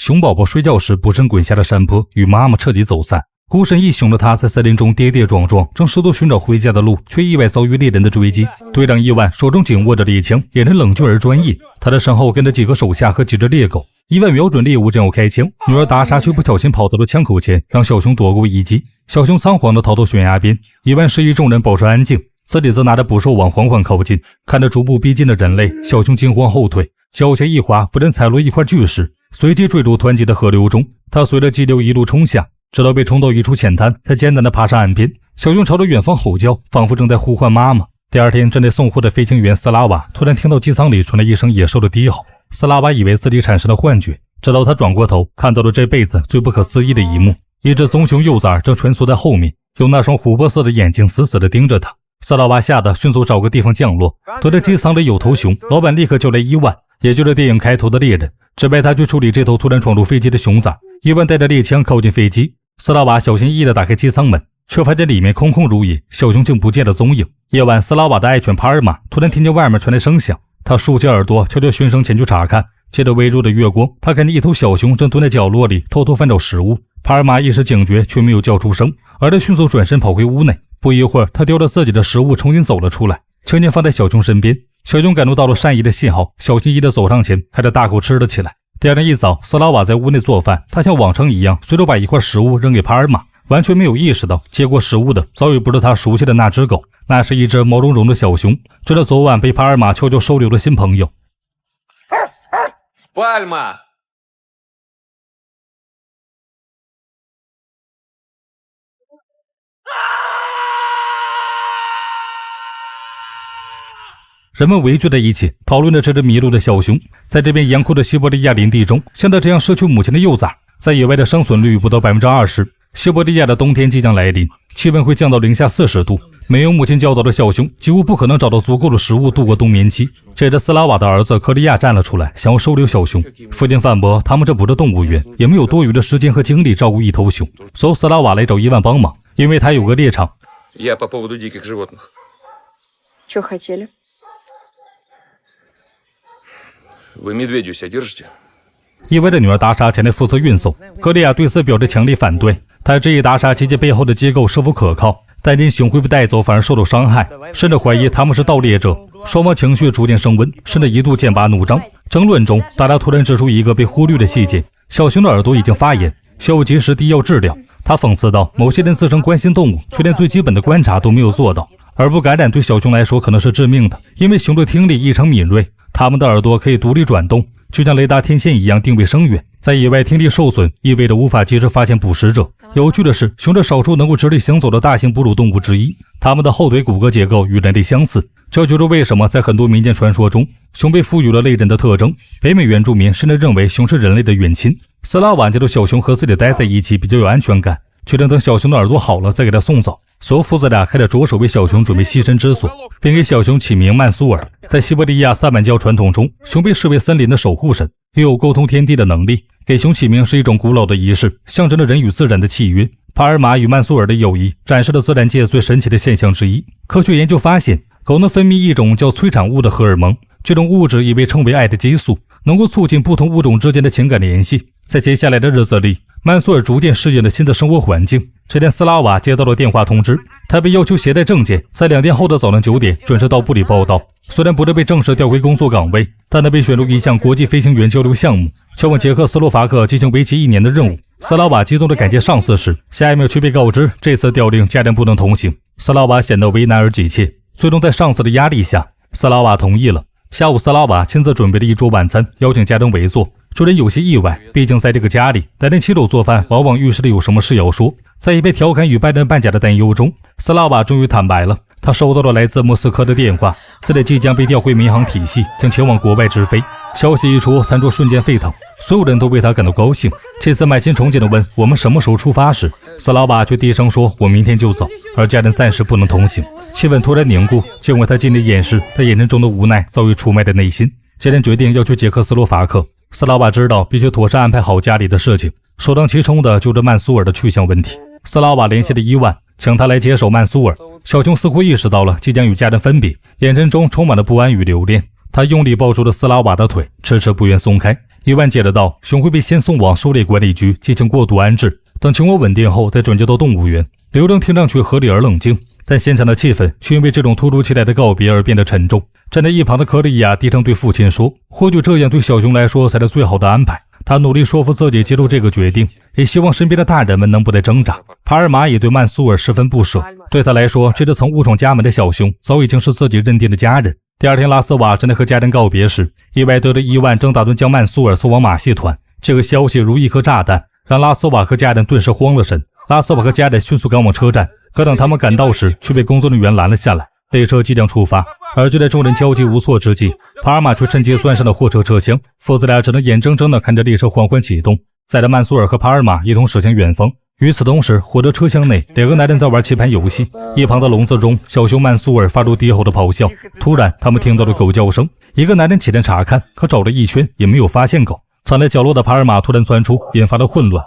熊宝宝睡觉时不慎滚下了山坡，与妈妈彻底走散。孤身一雄的他在森林中跌跌撞撞，正试图寻找回家的路，却意外遭遇猎人的追击。队长伊万手中紧握着猎枪，眼神冷峻而专业，他的身后跟着几个手下和几只猎狗。伊万瞄准猎物正要开枪，女儿达莎却不小心跑到了枪口前，让小熊躲过一击。小熊仓皇地逃到悬崖边，伊万示意众人保持安静，自己则拿着捕兽网缓缓靠近。看着逐步逼近的人类，小熊惊慌后退，脚下一滑，不慎踩落一块巨石，随即坠入湍急的河流中。他随着激流一路冲下，直到被冲到一处浅滩，才艰难地爬上岸边。小熊朝着远方吼叫，仿佛正在呼唤妈妈。第二天，正在送货的飞行员斯拉瓦突然听到机舱里传来一声野兽的低吼。斯拉瓦以为自己产生了幻觉，直到他转过头，看到了这辈子最不可思议的一幕：一只棕熊幼崽正蜷缩在后面，用那双琥珀色的眼睛死死地盯着他。斯拉瓦吓得迅速找个地方降落，得知机舱里有头熊，老板立刻叫来伊万，也就是电影开头的猎人，指派他去处理这头突然闯入飞机的熊崽。伊万带着猎枪靠近飞机，斯拉瓦小心翼翼地打开机舱门，却发现里面空空如也，小熊竟不见了踪影。夜晚，斯拉瓦的爱犬帕尔玛突然听见外面传来声响，他竖起耳朵，悄悄循声前去查看。借着微弱的月光，他看见一头小熊正蹲在角落里偷偷翻找食物。帕尔玛一时警觉，却没有叫出声，而他迅速转身跑回屋内。不一会儿，他叼着自己的食物重新走了出来，轻轻放在小熊身边。小熊感受到了善意的信号，小心翼翼地走上前，开始大口吃了起来。第二天一早，斯拉瓦在屋内做饭，他像往常一样随手把一块食物扔给帕尔玛，完全没有意识到接过食物的早已不是他熟悉的那只狗，那是一只毛茸茸的小熊，这是昨晚被帕尔玛悄悄收留的新朋友。帕尔玛，人们围聚在一起，讨论着这只迷路的小熊。在这片严酷的西伯利亚林地中，像他这样失去母亲的幼崽，在野外的生存率不到 20%。西伯利亚的冬天即将来临，气温会降到零下40度。没有母亲教导的小熊几乎不可能找到足够的食物度过冬眠期。这时，斯拉瓦的儿子克利亚站了出来，想要收留小熊。父亲反驳，他们这不是动物园，也没有多余的时间和精力照顾一头熊。所以斯拉瓦来找伊万帮忙，因为他有个猎场。Я по поводу диких животных. Что хотели? Вы медведю себя держите? 伊万的女儿达莎前来负责运送，克利亚对此表示强烈反对。他质疑达莎及其背后的机构是否可靠，担心熊会被带走反而受到伤害，甚至怀疑他们是盗猎者。双方情绪逐渐升温，甚至一度剑拔弩张。争论中，达莎突然指出一个被忽略的细节：小熊的耳朵已经发炎，需要及时滴药治疗。他讽刺道，某些人自称关心动物，却连最基本的观察都没有做到。耳部感染对小熊来说可能是致命的，因为熊的听力异常敏锐，它们的耳朵可以独立转动，就像雷达天线一样定位声远。在野外听力受损意味着无法及时发现捕食者。有趣的是，熊是少数能够直立行走的大型哺乳动物之一，它们的后腿骨骼结构与人类相似，这就是为什么在很多民间传说中，熊被赋予了类人的特征。北美原住民甚至认为熊是人类的远亲。斯拉瓦觉得小熊和自己待在一起比较有安全感，决定等小熊的耳朵好了再给它送走。所以父子俩开始着手为小熊准备栖身之所，并给小熊起名曼苏尔。在西伯利亚萨满教传统中，熊被视为森林的守护神，拥有沟通天地的能力。给熊起名是一种古老的仪式，象征着人与自然的契约。帕尔玛与曼苏尔的友谊展示了自然界最神奇的现象之一。科学研究发现，狗能分泌一种叫催产物的荷尔蒙，这种物质也被称为爱的激素，能够促进不同物种之间的情感联系。在接下来的日子里，曼苏尔逐渐适应了新的生活环境。这天，斯拉瓦接到了电话通知，他被要求携带证件，在2天后的早上9点准时到部里报到。虽然不是被正式调回工作岗位，但他被选入一项国际飞行员交流项目，前往捷克斯洛伐克进行为期1年的任务。斯拉瓦激动地感谢上司时，下一秒却被告知这次调令家人不能同行。斯拉瓦显得为难而急切，最终在上司的压力下，斯拉瓦同意了。下午，斯拉瓦亲自准备了一桌晚餐，邀请家人围坐。主人有些意外，毕竟在这个家里，担任亲手做饭往往预示着有什么事要说。在一边调侃与半真半假的担忧中，斯拉瓦终于坦白了。他收到了来自莫斯科的电话，自己即将被调回民航体系，将前往国外直飞。消息一出，餐桌瞬间沸腾，所有人都为他感到高兴。这次满心憧憬地问我们什么时候出发时，斯拉瓦却低声说我明天就走，而家人暂时不能同行。气氛突然凝固，尽管他尽力掩饰他眼神中的无奈早已出卖的内心。家人决定要去捷克斯洛伐克。斯拉瓦知道必须妥善安排好家里的事情，首当其冲的就是曼苏尔的去向问题。斯拉瓦联系了伊万，请他来接手曼苏尔。小熊似乎意识到了即将与家人分别，眼神中充满了不安与留恋。他用力抱住了斯拉瓦的腿，迟迟不愿松开。伊万接着道：“熊会被先送往狩猎管理局进行过渡安置，等情况稳定后再转交到动物园。”流程听上去合理而冷静，但现场的气氛却因为这种突如其来的告别而变得沉重。站在一旁的科利亚低声对父亲说：“或许这样对小熊来说才是最好的安排。”他努力说服自己接受这个决定，也希望身边的大人们能不再挣扎。帕尔玛也对曼苏尔十分不舍，对他来说，这只曾误闯家门的小熊早已经是自己认定的家人。第二天，拉斯瓦正在和家人告别时，意外得知伊万正打算将曼苏尔送往马戏团。这个消息如一颗炸弹，让拉斯瓦和家人顿时慌了神。拉斯瓦和家人迅速赶往车站，可等他们赶到时，却被工作人员拦了下来。列车即将出发，而就在众人焦急无措之际，帕尔玛却趁机钻上了货车车厢，父子俩只能眼睁睁地看着列车缓缓启动，载着曼苏尔和帕尔玛一同驶向远方。与此同时，火车车厢内，两个男人在玩棋盘游戏，一旁的笼子中，小熊曼苏尔发出低吼的咆哮。突然，他们听到了狗叫声，一个男人起身查看，可找了一圈也没有发现狗。藏在角落的帕尔玛突然钻出，引发了混乱。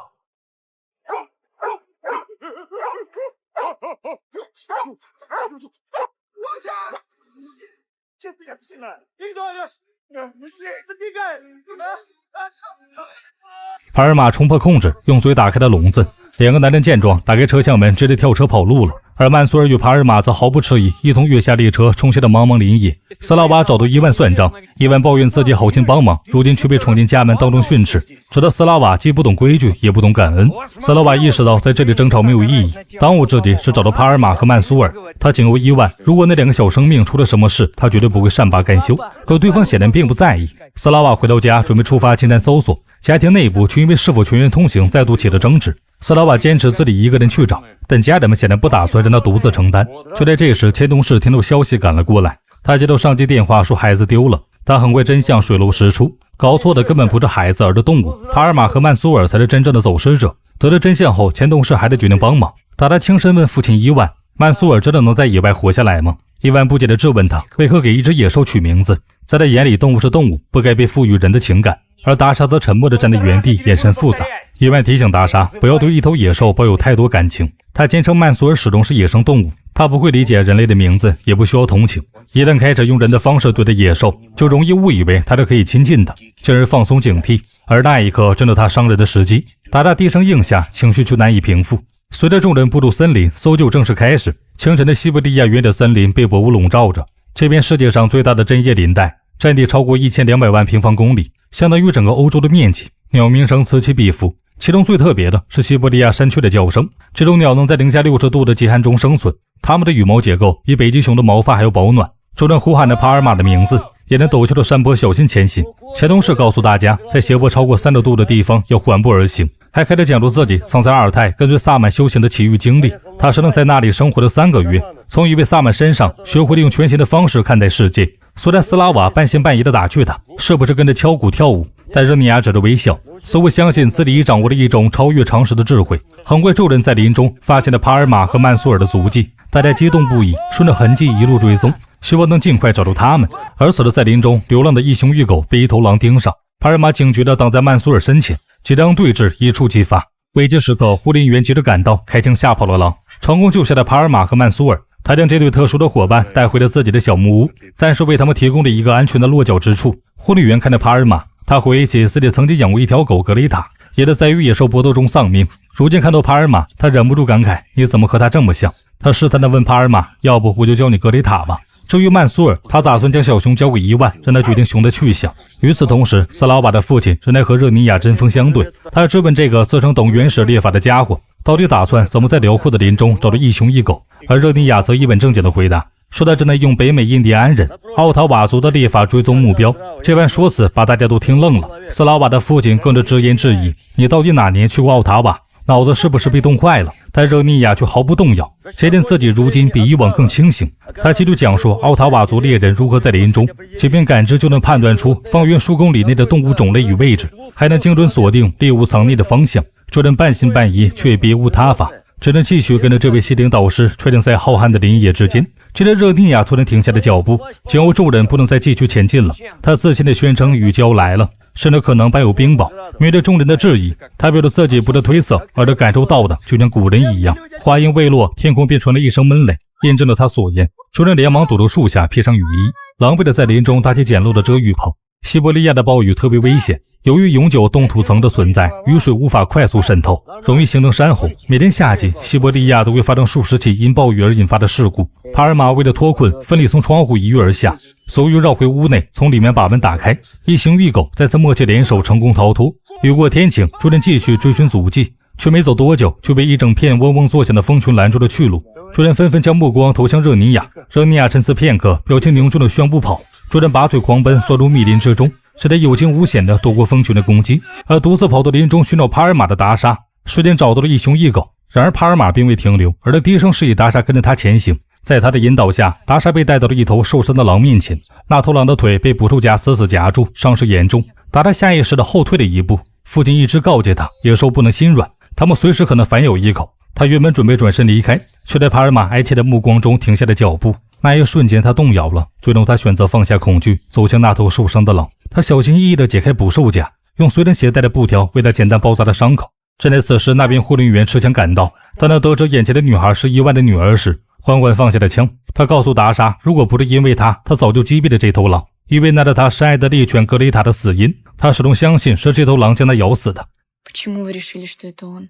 帕尔玛冲破控制，用嘴打开了笼子。两个男人见状，打开车厢门，直接跳车跑路了。而曼苏尔与帕尔玛则毫不迟疑，一同跃下列车，冲向了茫茫林野。斯拉瓦找到伊万算账，伊万抱怨自己好心帮忙，如今却被闯进家门当中训斥，使得斯拉瓦既不懂规矩，也不懂感恩。斯拉瓦意识到在这里争吵没有意义，当务之急是找到帕尔玛和曼苏尔。他警告伊万，如果那两个小生命出了什么事，他绝对不会善罢甘休。可对方显然并不在意。斯拉瓦回到家，准备出发进山搜索，家庭内部却因为是否全员通行再度起了争执。斯拉瓦坚持自己一个人去找，但家人们显然不打算让他独自承担。就在这时，前同事听到消息赶了过来，他接到上级电话说孩子丢了，但很快真相水落石出，搞错的根本不是孩子，而是动物。帕尔玛和曼苏尔才是真正的走失者。得知真相后，前同事还得决定帮忙，他轻声问父亲伊万：“曼苏尔真的能在野外活下来吗？”伊万不解地质问他为何给一只野兽取名字。在他眼里，动物是动物，不该被赋予人的情感。而达莎则沉默地站在原地，眼神复杂。伊万提醒达莎不要对一头野兽抱有太多感情，他坚称曼苏尔始终是野生动物，他不会理解人类的名字，也不需要同情。一旦开始用人的方式对待野兽，就容易误以为他是可以亲近的，进而放松警惕。而那一刻正是他伤人的时机。达莎低声应下，情绪却难以平复。随着众人步入森林，搜救正式开始。清晨的西伯利亚原野森林被薄雾笼罩着，这片世界上最大的针叶林带，占地超过1200万平方公里，相当于整个欧洲的面积。鸟鸣声此起彼伏，其中最特别的是西伯利亚山雀的叫声。这种鸟能在零下60度的极寒中生存，它们的羽毛结构比北极熊的毛发还要保暖。众人呼喊着帕尔玛的名字，也能陡峭的山坡小心前行。前同事告诉大家，在斜坡超过30度的地方要缓步而行，还开始讲述自己曾在阿尔泰跟随萨满修行的奇遇经历。他只能在那里生活了3个月，从一位萨满身上学会了用全新的方式看待世界。虽然斯拉瓦半信半疑地打趣他是不是跟着敲鼓跳舞，但热尼亚只是微笑，似乎相信自己已掌握了一种超越常识的智慧。很快，众人在林中发现了帕尔玛和曼苏尔的足迹，大家激动不已，顺着痕迹一路追踪，希望能尽快找到他们。而此时在林中流浪的一熊一狗被一头狼盯上，帕尔玛警觉地挡在曼苏尔身前，几张对峙一触即发。危急时刻，护林员急着赶到，开枪吓跑了狼，成功救下了帕尔玛和曼苏尔。他将这对特殊的伙伴带回了自己的小木屋，暂时为他们提供了一个安全的落脚之处。护理员看着帕尔玛，他回忆起自己曾经养过一条狗格雷塔，也是在与野兽搏斗中丧命。如今看到帕尔玛，他忍不住感慨：你怎么和他这么像？他试探地问帕尔玛：要不我就教你格雷塔吧。至于曼苏尔，他打算将小熊交给伊万，让他决定熊的去向。与此同时，斯拉瓦的父亲正在和热尼亚针锋相对，他质问这个自称懂原始猎法的家伙，到底打算怎么在辽阔的林中找到一熊一狗。而热尼亚则一本正经地回答，说他正在用北美印第安人奥塔瓦族的猎法追踪目标。这番说辞把大家都听愣了。斯拉瓦的父亲更是直言质疑：你到底哪年去过奥塔瓦？脑子是不是被冻坏了？但热尼亚却毫不动摇，坚定自己如今比以往更清醒。他继续讲述奥塔瓦族猎人如何在林中即便感知就能判断出方圆数公里内的动物种类与位置，还能精准锁定猎物藏匿的方向。众人半信半疑，却别无他法，只能继续跟着这位心灵导师穿行在浩瀚的林野之间。接着热尼亚突然停下了脚步，警告众人不能再继续前进了。他自信地宣称雨就要来了，甚至可能伴有冰雹。面对众人的质疑，他表示自己不是推测，而是感受到的，就像古人一样。话音未落，天空便传来一声闷雷，印证了他所言。众人连忙躲到树下，披上雨衣，狼狈地在林中搭起简陋的遮雨棚。西伯利亚的暴雨特别危险，由于永久冻土层的存在，雨水无法快速渗透，容易形成山洪。每年夏季，西伯利亚都会发生数十起因暴雨而引发的事故。帕尔玛为了脱困，奋力从窗户一跃而下，所有绕回屋内，从里面把门打开。一行狱狗再次默契联手，成功逃脱。雨过天晴，主人继续追寻足迹，却没走多久，就被一整片嗡嗡作响的蜂群拦住了去路。主人纷纷将目光投向热尼亚，热尼亚沉思片刻，表情凝重的宣布跑。主人拔腿狂奔，钻入密林之中，使得有惊无险地躲过蜂群的攻击。而独自跑到林中寻找帕尔玛的达莎，瞬间找到了一雄一狗。然而帕尔玛并未停留，而他低声示意达莎跟着他前行。在他的引导下，达莎被带到了一头受伤的狼面前。那头狼的腿被捕兽夹死死夹住，伤势严重。达莎下意识地后退了一步。父亲一直告诫他，野兽不能心软，他们随时可能反咬一口。他原本准备转身离开，却在帕尔玛哀切的目光中停下了脚步。那一瞬间，他动摇了，最终他选择放下恐惧，走向那头受伤的狼。他小心翼翼地解开捕兽夹，用随身携带的布条为他简单包扎了伤口。正在此时，那边护林员持枪赶到，当他得知眼前的女孩是伊万的女儿时，缓缓放下了枪。他告诉达莎，如果不是因为他早就击毙了这头狼，因为那是他深爱的猎犬格雷塔的死因。他始终相信是这头狼将他咬死的。Почему вы решили, что это он?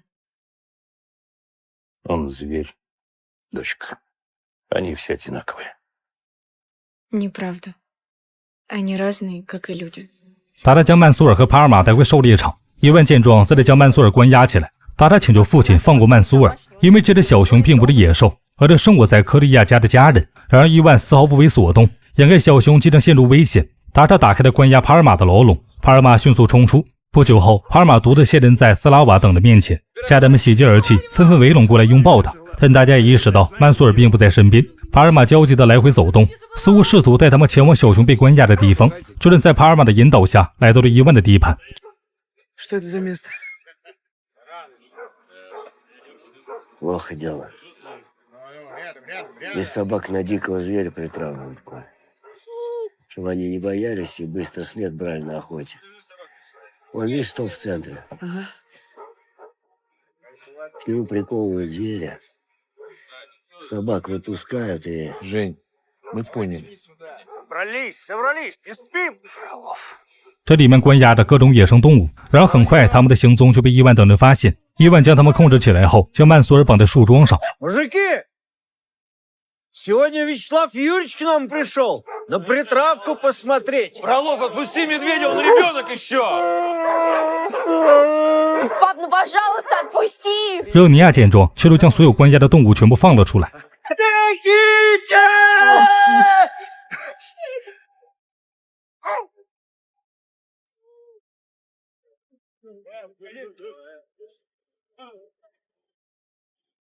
Он зверь, дочка. Они все одинаковые. Неправда. Они разные, как и люди. 达达将曼苏尔和帕尔玛带回狩猎场。伊万见状，再得将曼苏尔关押起来。达达请求父亲放过曼苏尔，因为这只小熊并不是野兽，而是生活在科利亚家的家人。然而伊万丝毫不为所动，眼看小熊即将陷入危险，达达打开了关押帕尔玛的牢笼。帕尔玛迅速冲出。不久后，帕尔玛独自现身在斯拉瓦等的面前，家人们喜极而泣，纷纷围拢过来拥抱他。但大家也意识到曼苏尔并不在身边。帕尔玛焦急地来回走动，似乎试图带他们前往小熊被关押的地方。主人在帕尔玛的引导下来到了伊万的地盘。Что это за место? Плохо дело. Из собак на дикого зверя притравливают, Коль. Чтобы они не боялись и быстро след брали на охоте. Вон, видишь, столб в центре. Ага. К нему приковывают зверя. Собак выпускают и... Жень, мы поняли. Собрались, не спим! Фролов. 这里面关押着各种野生动物，然而很快他们的行踪就被伊万等人发现。伊万将他们控制起来后，将曼苏尔绑在树桩上。Мужики, сегодня Вячеслав Юрьевич к нам пришел на притравку посмотреть. Фролов, отпусти медведя, он ребенок еще! Пап, ну пожалуйста, отпусти! 热尼亚见状，却都将所有关押的动物全部放了出来。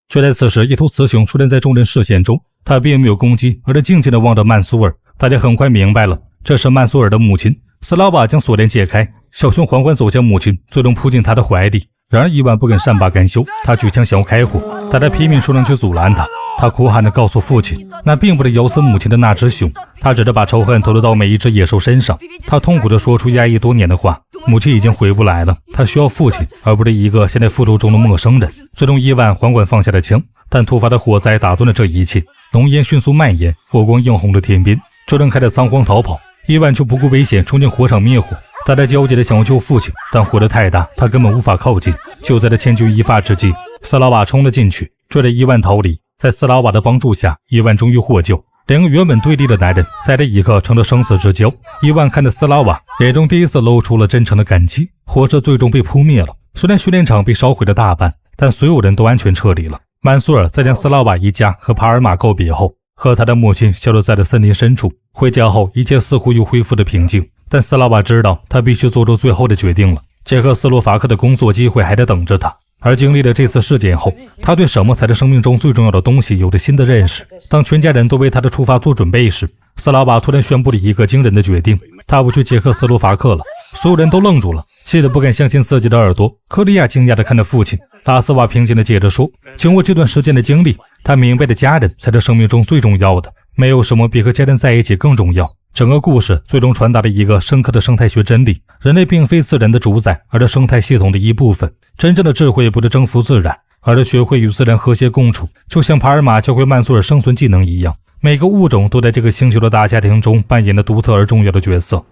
却在此时，一头雌熊出现在众人视线中，它并没有攻击，而是静静地望着曼苏尔。大家很快明白了，这是曼苏尔的母亲。斯拉瓦将锁链解开，小熊缓缓走向母亲，最终扑进她的怀里。然而伊万不肯善罢甘休，他举枪想要开火，大家拼命出声去阻拦他。他哭喊地告诉父亲，那并不是咬死母亲的那只熊，他只是把仇恨投入到每一只野兽身上。他痛苦地说出压抑多年的话，母亲已经回不来了，他需要父亲，而不是一个现在复仇中的陌生人。最终伊万缓缓放下了枪，但突发的火灾打断了这一切，浓烟迅速蔓延，火光映红了天边。众人开始仓皇逃跑，伊万却不顾危险冲进火场灭火。大家焦急地想要救父亲，但火势太大，他根本无法靠近。就在他千钧一发之际，斯拉瓦冲了进去，追着伊万逃离。在斯拉瓦的帮助下，伊万终于获救。两个原本对立的男人在这一刻成了生死之交。伊万看着斯拉瓦，眼中第一次露出了真诚的感激。火势最终被扑灭了，虽然训练场被烧毁了大半，但所有人都安全撤离了。曼苏尔在将斯拉瓦一家和帕尔玛告别后，和他的母亲消失在了森林深处。回家后，一切似乎又恢复了平静。但斯拉瓦知道，他必须做出最后的决定了。捷克斯洛伐克的工作机会还在等着他。而经历了这次事件后，他对什么才是生命中最重要的东西有了新的认识。当全家人都为他的出发做准备时，斯拉瓦突然宣布了一个惊人的决定：他不去捷克斯洛伐克了。所有人都愣住了，气得不敢相信自己的耳朵。科利亚惊讶地看着父亲，拉斯瓦平静地接着说：经过这段时间的经历，他明白的家人才是生命中最重要的，没有什么比和家人在一起更重要。整个故事最终传达了一个深刻的生态学真理：人类并非自然的主宰，而是生态系统的一部分。真正的智慧不是征服自然，而是学会与自然和谐共处，就像帕尔玛教会曼苏尔生存技能一样。每个物种都在这个星球的大家庭中扮演了独特而重要的角色。